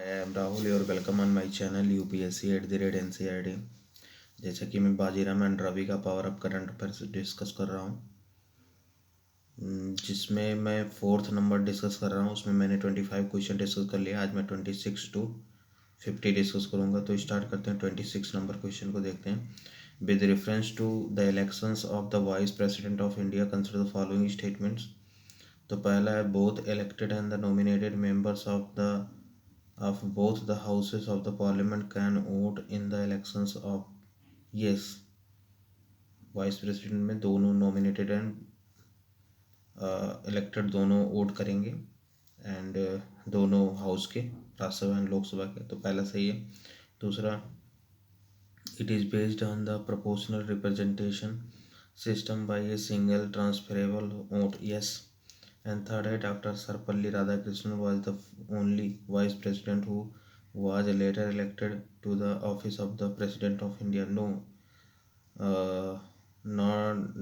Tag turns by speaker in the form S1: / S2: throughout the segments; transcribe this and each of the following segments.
S1: M Rahul और welcome on my channel UPSC@NCERT। जैसा कि मैं बाजीराव एंड रवि का power up current affairs discuss कर रहा हूँ, जिसमें मैं 4th नंबर डिस्कस कर रहा हूँ। उसमें मैंने 25 क्वेश्चन डिस्कस कर लिया। आज मैं 26 to 50 डिस्कस करूँगा। तो स्टार्ट करते हैं। 26 नंबर क्वेश्चन को देखते हैं। With reference to the elections of the vice president of India consider the following statements. तो पहला है both elected and the nominated members of both the houses of the parliament can vote in the elections of। yes, vice president में दोनों nominated and elected दोनों vote करेंगे, and दोनों house के, Rajya Sabha and Lok Sabha के। तो पहला सही है। दूसरा, it is based on the proportional representation system by a single transferable vote. Yes. And third है, Dr. Sarpalli Radhakrishnan was the only vice president who was later elected to the office of the president of India। No,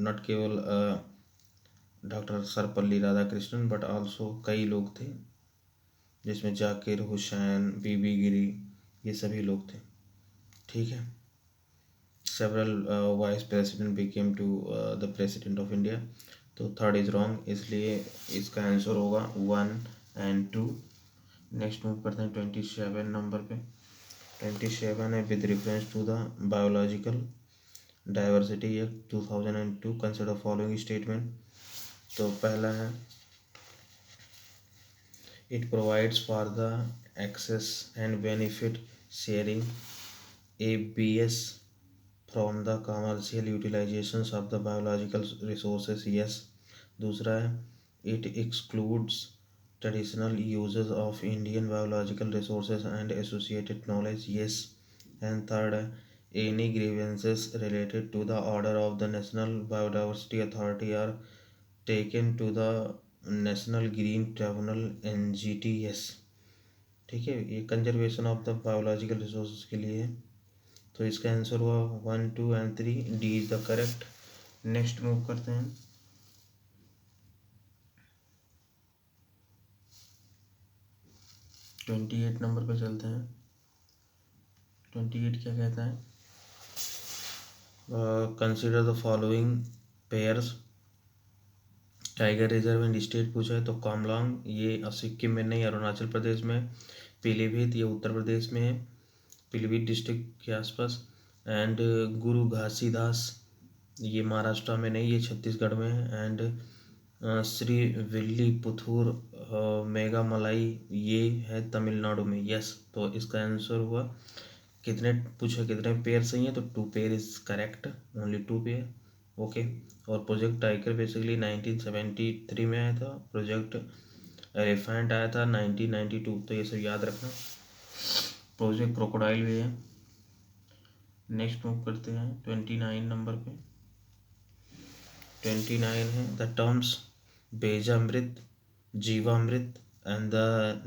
S1: not केवल doctor Sarvepalli Radhakrishnan but also कई लोग थे, जिसमें जाकिर हुसैन, बीबी गिरी, ये सभी लोग थे। ठीक है। Several vice president became to the president of India. तो थर्ड इज रॉन्ग, इसलिए इसका आंसर होगा 1 and 2। नेक्स्ट मूव करते हैं 27 नंबर पे। 27 है with reference to the biological diversity act 2002 consider following statement. तो पहला है, it provides for the access and benefit sharing ABS from the commercial utilizations of the biological resources। yes। दूसरा है, it excludes traditional uses of Indian biological resources and associated knowledge। yes। and third है, any grievances related to the order of the National Biodiversity Authority are taken to the National Green Tribunal NGT। yes। ठीक है, ये conservation of the biological resources के लिए है। तो इसका answer हुआ 1, 2 and 3, D is the correct. Next move करते हैं। 28 नंबर पे चलते हैं। 28 क्या कहता है, consider the following pairs. Tiger reserve and state पूछा है, तो कामलांग ये सिक्किम में नहीं, अरुणाचल प्रदेश में। पीलीभीत ये उत्तर प्रदेश में है, पीलीभीत डिस्ट्रिक्ट के आसपास। एंड गुरु घासीदास ये महाराष्ट्र में नहीं, ये छत्तीसगढ़ में है। एंड श्री विल्ली पुथुर मेघामलाई ये है तमिलनाडु में। यस। तो इसका आंसर हुआ, कितने पूछे कितने पेयर सही हैं, तो 2 pair is correct, only 2 pair. Okay. और प्रोजेक्ट टाइगर बेसिकली 1973 में आया था। प्रोजेक्ट एलिफेंट आया था 1992। तो ये सब याद रखना। प्रोजेक्ट क्रोकोडाइल भी है। नेक्स्ट मूव करते हैं 29 नंबर पे। 29 है, the terms Beejamrit, Jeevamrit and the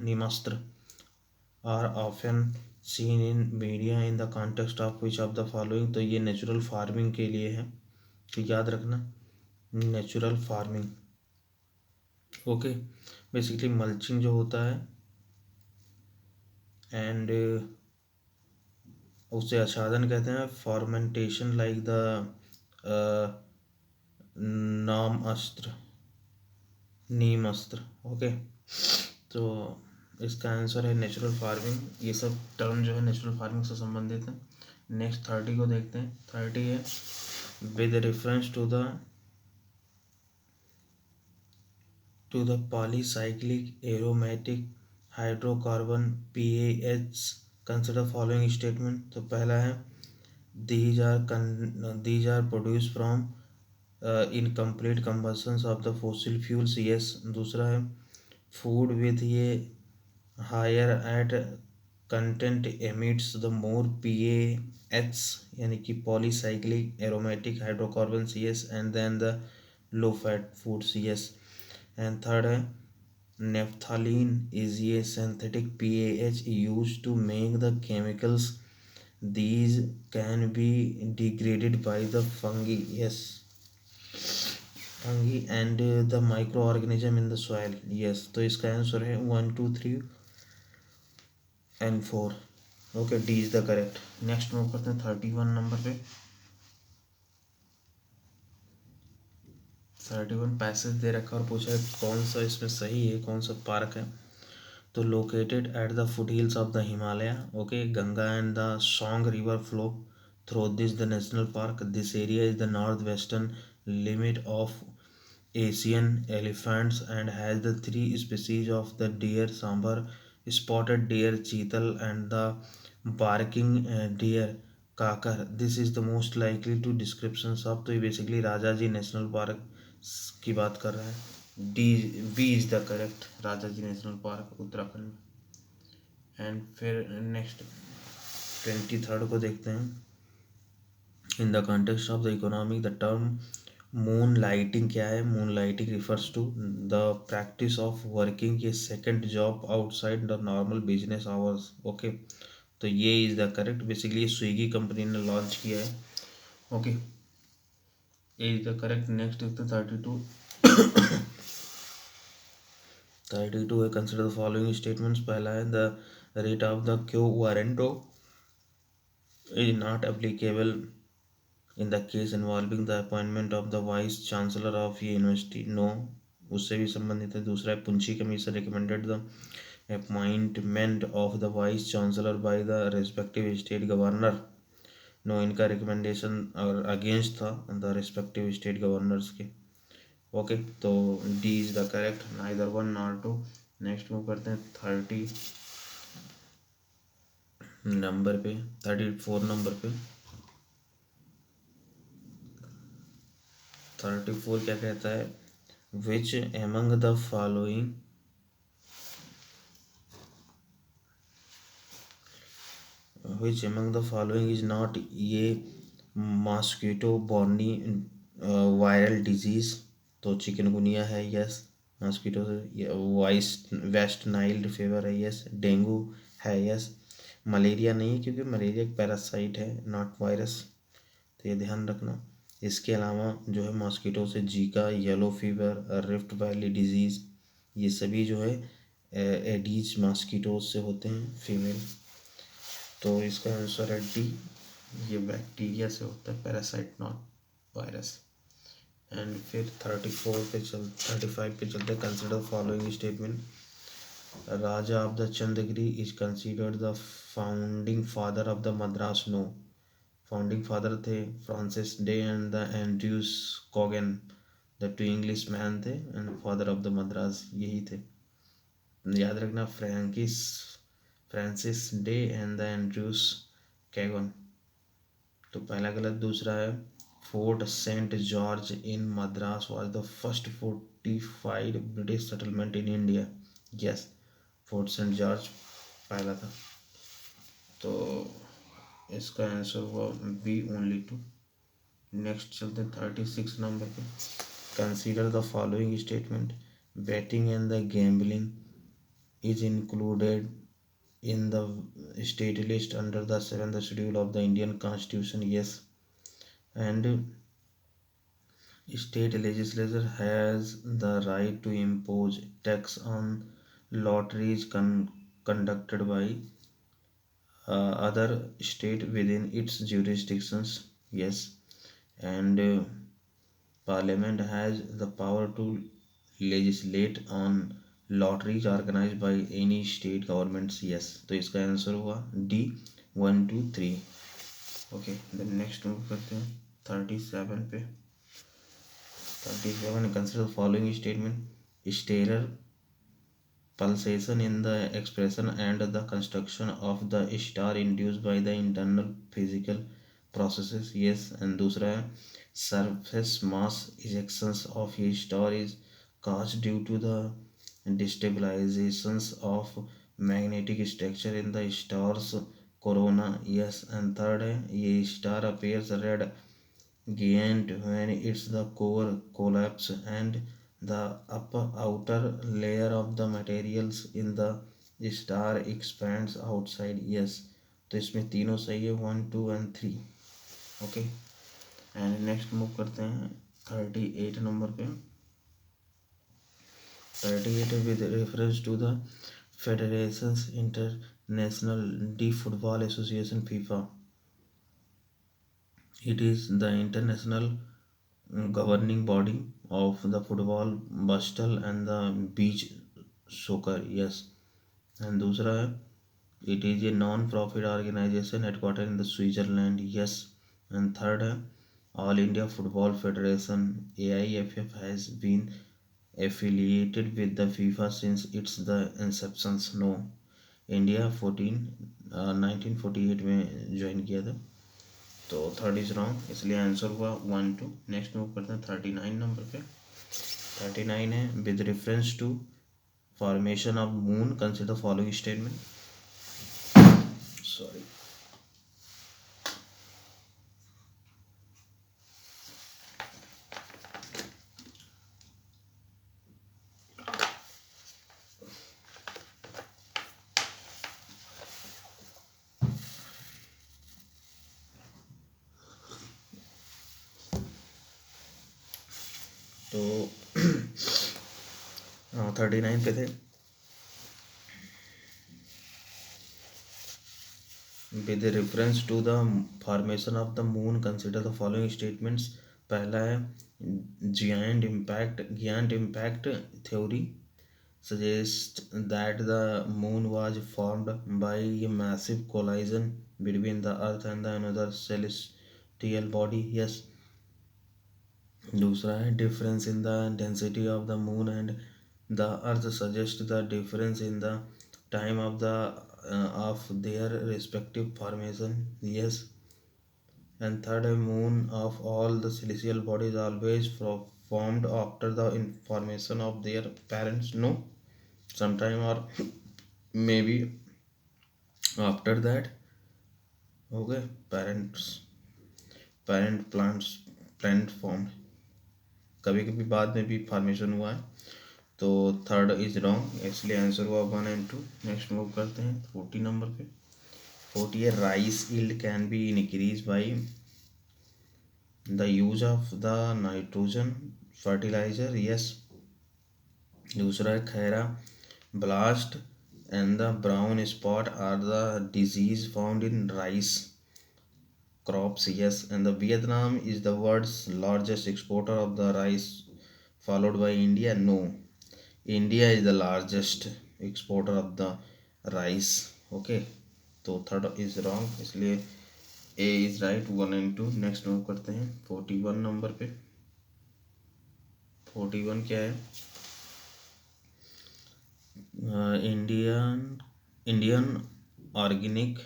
S1: Neemastra are often seen in media in the context of which of the following. तो ये नेचुरल फार्मिंग के लिए है, तो याद रखना, natural farming. Okay. Basically mulching जो होता है, एंड उसे आच्छादन कहते हैं। फॉर्मेंटेशन लाइक द नीम अस्त्र। ओके। तो इसका आंसर है नेचुरल फार्मिंग। ये सब टर्म जो है नेचुरल फार्मिंग से संबंधित है। नेक्स्ट 30 को देखते हैं। 30 है, with reference to the polycyclic aromatic hydrocarbon PAH consider following statement. तो पहला है, these are produced from incomplete combustions of the fossil fuels। yes। दूसरा है, food with ये higher at content emits the more PAH यानी कि polycyclic aromatic hydrocarbons। yes। and then the low fat foods। yes। and third है, naphthalene is a synthetic PAH used to make the chemicals। these can be degraded by the fungi। yes। fungi and the microorganism in the soil। yes। तो इसका answer है 1, 2, 3 and 4। Okay, D is the correct. Next move करते हैं 31 number पे। 31 passage दे रखा और पूछा है कौन सा इसमें सही है, कौन सा पार्क है। तो located at the foot hills of the Himalaya, okay, Ganga and the song river flow through this the national park. This area is the north western limit of Asian elephants and has the three species of the deer, sambar, spotted deer, cheetal, and the barking deer, kakar. This is the most likely to descriptions of, तो ये basically Rajaji national park की बात कर रहा है। D B is the correct, Rajaji national park Uttarakhand में। And फिर next 23rd को देखते हैं। In the context of the economic the term moonlighting क्या है। Moonlighting refers to the practice of working a second job outside the normal business hours. Okay, तो ये is the correct, basically Swiggy company ने launch किया है। Okay, ये is the correct. Next देखते हैं 32। 32 है कंसिडर द फॉलोइंग स्टेटमेंट्स। पहला है the rate of the quo warranto is not applicable in the case involving the appointment of the vice chancellor of ये यूनिवर्सिटी, नो, उससे भी संबंधित है। दूसरा है Punchhi commission recommended the appointment of the vice chancellor by the respective state governor, no, इनका recommendation और against था द रेस्पेक्टिव स्टेट गवर्नर्स के। ओके, तो D is the correct, neither one nor two. Next move करते हैं 30 number पे, 34 number पे। 34 क्या कहता है, which among the following is not ये मॉस्किटो बॉर्नी वायरल डिजीज। तो चिकनगुनिया है, यस। मॉस्किटो से वेस्ट नाइल फीवर है, यस। डेंगू है, यस। मलेरिया नहीं है क्योंकि मलेरिया एक पैरासाइट है, नॉट वायरस, तो ये ध्यान रखना। इसके अलावा जो है मॉस्किटो से Zika, yellow fever, rift valley disease, ये सभी जो है एडीज मॉस्किटो से होते हैं, फीमेल। तो इसका आंसर है डी, ये बैक्टीरिया से होता है, पैरासाइट नॉट वायरस। एंड फिर 35 पे चलते हैं। Consider following statement. Raja of the Chandragiri is considered the founding father of the Madras, no, founding father थे Francis Day and the Andrews Cogan, the two English man थे, and father of the Madras यही थे, याद रखना। Francis Day and the Andrews Cogan, तो पहला गलत। दूसरा है Fort Saint George in Madras was the first fortified British settlement in India, yes, Fort Saint George पहला था। तो इसका आंसर हुआ बी, ओनली टू। नेक्स्ट चलते 36 नंबर पे। Consider the following statement. Batting and the gambling is included in the state list under the 7th schedule of the Indian constitution, yes. And state legislature has the right to impose tax on lotteries conducted by other state within its jurisdictions, yes. And parliament has the power to legislate on lotteries organized by any state governments, yes। तो इसका answer हुआ D, 1 2 3। Okay, then next move करते हैं 37 पे। 37 consider the following statement. Stellar pulsation in the expression and the construction of the star induced by the internal physical processes, yes। and दूसरा है surface mass ejections of a star is caused due to the destabilizations of magnetic structure in the star's corona, yes। and third है ये star appears red giant when its the core collapse and the outer layer of the materials in the star expands outside, yes। तो इसमें तीनों सही है, 1 2 and 3। Okay, and next move करते हैं 38 number पे। 38 with reference to the federations national de football association FIFA, it is the international governing body of the football, baseball and the beach soccer, yes. And दूसरा है, it is a non-profit organization headquartered in the Switzerland, yes. And third है, All India Football Federation AIFF has been affiliated with the FIFA since its the inceptions, no. India 1948 में join किया था, तो third is wrong, इसलिए answer हुआ 1-2। Next move करते हैं 39 number पे। 39 है, with reference to formation of moon consider following statement, sorry. तो 39 पे थे, with reference to the formation of the moon consider the following statements. पहला है, giant impact theory suggests that the moon was formed by a massive collision between the earth and the another celestial body, yes. दूसरा है, difference in the density of the moon and the earth suggests the difference in the time of their respective formation, yes. And third, a moon of all the celestial bodies always formed after the formation of their parents, no. Sometime or maybe after that, okay, parent plant formed, कभी कभी बाद में भी formation हुआ है, तो third is wrong, इसलिए answer हुआ 1 and 2। नेक्स्ट मूव करते हैं 40 नंबर पे। 40 है, rice yield can be increase by the use of the nitrogen fertiliser, yes. दूसरा है, khaira blast and the brown spot are the disease found in rice crops, yes. And the Vietnam is the world's largest exporter of the rice, followed by India, no. India is the largest exporter of the rice, okay. तो third is wrong, इसलिए A is right, 1 and 2। Next move करते हैं 41 नंबर पे। 41 क्या है, Indian organic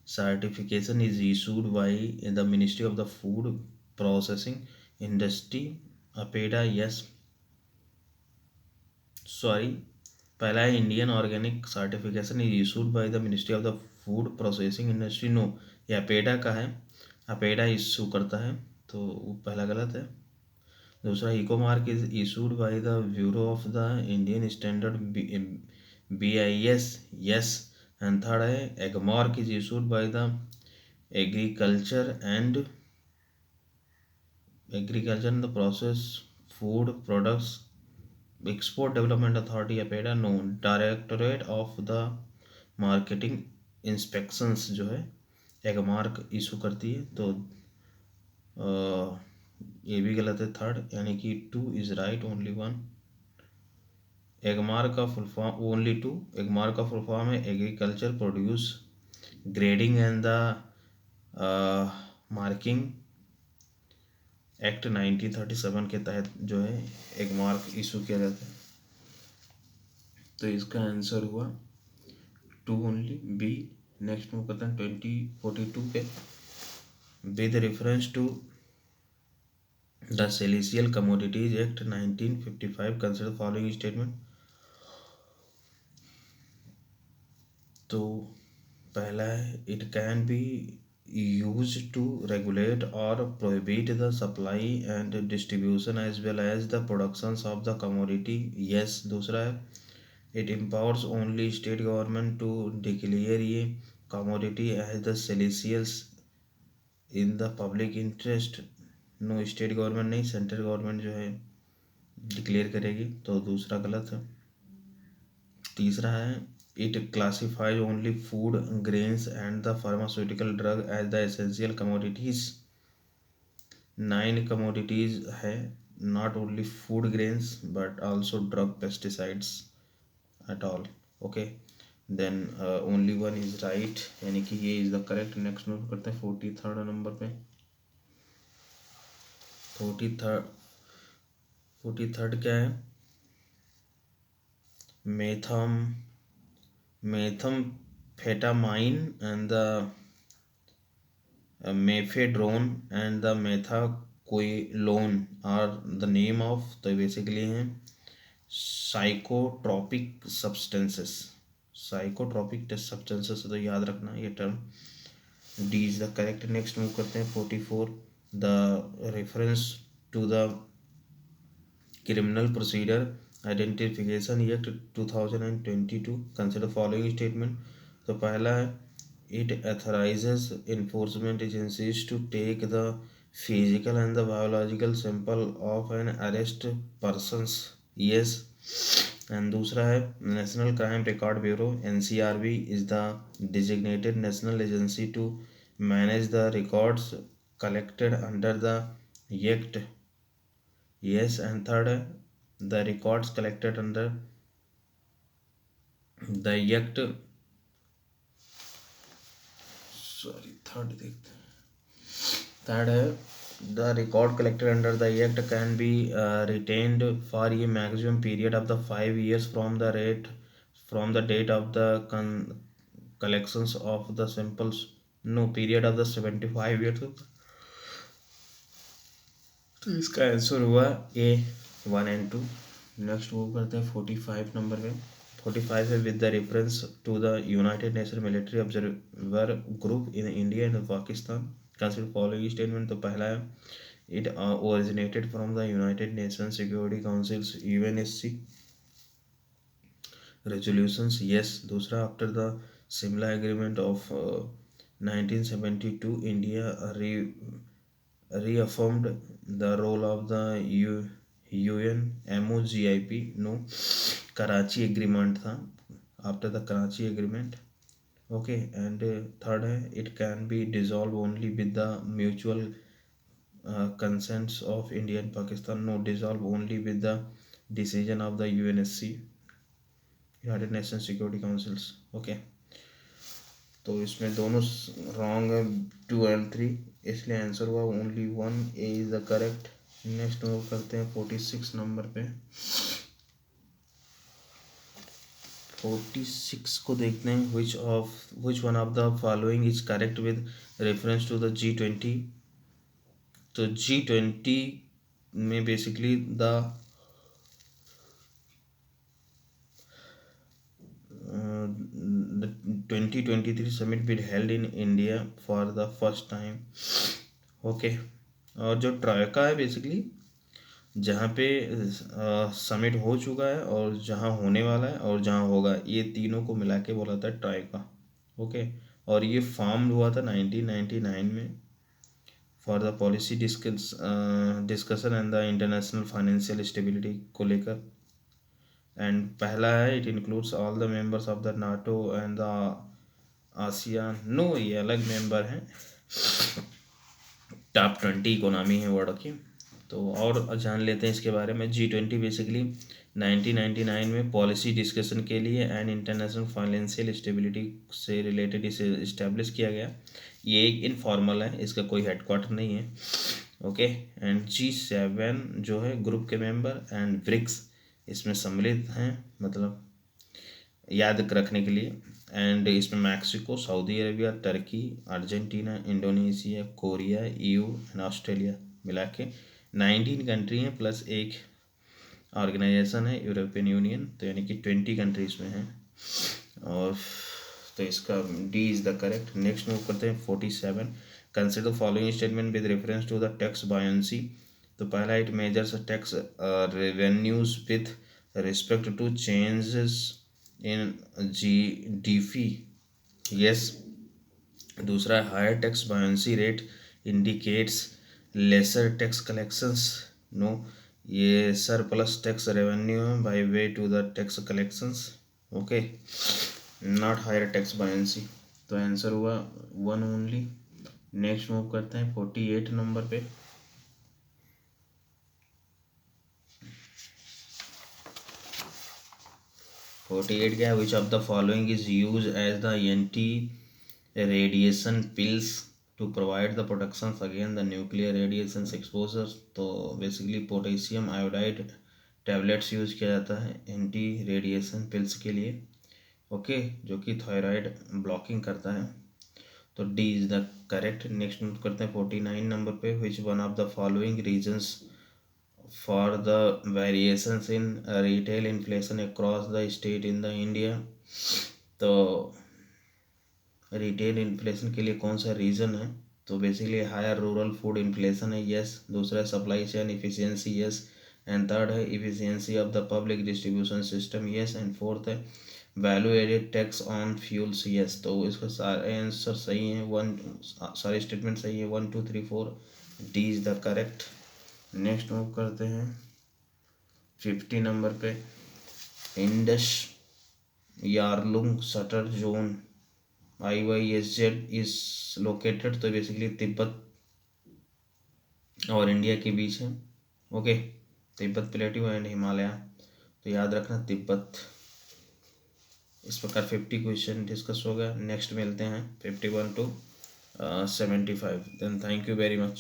S1: certification is issued by the Ministry of the Food Processing Industry, APEDA, yes. Sorry, पहला है, Indian organic certification is issued by the ministry of the food processing industry, no. ये अपेडा का है, अपेडा इशू करता है, तो पहला गलत है। दूसरा, eco mark is issued by the bureau of the Indian standard BIS, yes. And third है, Agmark is issued by the agriculture and the process food products export development authority, APEDA, no. Directorate of the marketing inspections जो है Agmark issue करती है, तो ये भी गलत है थर्ड, यानी कि 2 इज राइट, ओनली 1। एगमार्क का फुल फॉर्म, ओनली 2, एगमार्क का फुल फॉर्म है agriculture produce grading and the marking act 1937 के तहत जो है एगमार्क इशू किया जाता है, तो इसका आंसर हुआ 2 ओनली, बी। नेक्स्ट मूव करते हैं 2042 पे। With reference to the essential commodities act 1955 consider following statement. तो पहला है, it can be use to regulate or prohibit the supply and distribution as well as the production of the commodity, yes. दूसरा है, it empowers only state government to declare ये commodity as the celestials in the public interest, no। State government नहीं, central government जो है declare करेगी, तो दूसरा गलत है। तीसरा है, It classifies only food, grains, and the pharmaceutical drug as the essential commodities. 9 commodities है, not only food grains but also drug pesticides at all. Okay, then only one is right, यानी कि ये is the correct. next note करते हैं 43rd number पे. 43rd क्या है? methamphetamine and the mephedrone and the methaqualone are the name of, तो basically हैं साइकोट्रॉपिक सब्सटेंसेस. साइकोट्रॉपिक सब्सटेंसेस, तो याद रखना ये term. D is the correct. Next move करते हैं 44. The reference to the criminal procedure identification act 2022 consider following statement. तो पहला है, it authorizes enforcement agencies to take the physical and the biological sample of an arrest persons. Yes. And दूसरा है, National Crime Record Bureau NCRB is the designated national agency to manage the records collected under the act. Yes. And third है, the records collected under the act. Third देखते हैं. Third है, the record collected under the act can be retained for a maximum period of the 5 years from the date of the collections of the samples. No, period of the 75 years. तो इसका answer हुआ ए 1 and 2. Next move करते हैं 45 number पे. 45 है, with the reference to the United Nation Military Observer Group in India and Pakistan consider following statement. तो पहला है, it originated from the United Nation security Council's UNSC resolutions. Yes. दूसरा, after the Shimla agreement of 1972 India reaffirmed the role of the UN MOGIP. No. Karachi agreement था, after the Karachi agreement. Okay. And third है, it can be dissolve only with the mutual consents of India and Pakistan. No, dissolve only with the decision of the UNSC United Nation security councils. Okay. तो इसमें दोनों wrong है, 2 and 3, इसलिए answer हुआ only 1. A is the correct. Next move करते हैं 46 number पे. 46 को देखते हैं, which one of the following is correct with reference to the G20. तो G20 में basically the 2023 summit be held in India for the first time. Okay. और जो ट्रायका है बेसिकली जहाँ पे समिट हो चुका है और जहाँ होने वाला है और जहाँ होगा, ये तीनों को मिला के बोला था ट्रायका. ओके. और ये फॉर्म हुआ था 1999 में for the policy discussion and the international financial stability को लेकर. एंड पहला है, it includes all the members of the NATO and the ASEAN. No, ये अलग मेंबर हैं, टॉप 20 इकोनॉमी है वर्ल्ड की. तो और जान लेते हैं इसके बारे में. G20 बेसिकली 1999 में पॉलिसी डिस्कशन के लिए एंड इंटरनेशनल फाइनेंशियल स्टेबिलिटी से रिलेटेड इसे इस्टेब्लिश किया गया. ये एक इनफॉर्मल है, इसका कोई हेडक्वार्टर नहीं है. ओके. एंड G7 जो है ग्रुप के मेंबर एंड ब्रिक्स इसमें सम्मिलित हैं, मतलब याद रखने के लिए. एंड इसमें Mexico, Saudi Arabia, Turkey, Argentina, Indonesia, Korea, EU and Australia मिला के 19 कंट्री हैं, प्लस एक ऑर्गेनाइजेशन है यूरोपियन यूनियन. तो यानी कि 20 कंट्रीज में हैं. और तो इसका D is the correct. Next move करते हैं 47. Consider following statement with reference to the tax buoyancy. तो पहला, it measures tax revenues with respect to changes in GDP. Yes. दूसरा, higher tax buoyancy rate indicates lesser tax collections. No, ये surplus tax revenue by way to the tax collections. Okay. Not higher tax buoyancy, तो answer हुआ 1 only. Next move करते हैं 48 number पे। 48 क्या है, which of the following is use as the anti radiation pills to provide the protection against the nuclear radiation exposure. तो basically potassium iodide tablets use किया जाता है एंटी रेडिएशन पिल्स के लिए, ओके, जो कि थायराइड ब्लॉकिंग करता है। तो D is the correct. Next note करते हैं 49 नंबर पे, which one of the following reasons for the variations in retail inflation across the state in the India. तो रिटेल इन्फ्लेशन के लिए कौन सा रीज़न है, तो basically higher rural food inflation है, यस। दूसरा है supply chain efficiency, yes. And third है efficiency of the public distribution system, yes. And fourth है value added tax on fuels, yes. तो इसका सारे आंसर सही हैं, सारे स्टेटमेंट सही है, 1 2 3 4, D is the correct. Next move करते हैं 50 नंबर पे। Indus Yarlung shutter zone IYSZ is located, तो बेसिकली तिब्बत और इंडिया के बीच है, okay. Tibet plateau and Himalaya, तो याद रखना तिब्बत। इस प्रकार 50 क्वेश्चन डिस्कस हो गया। नेक्स्ट मिलते हैं 51 to 75। Then thank you very much.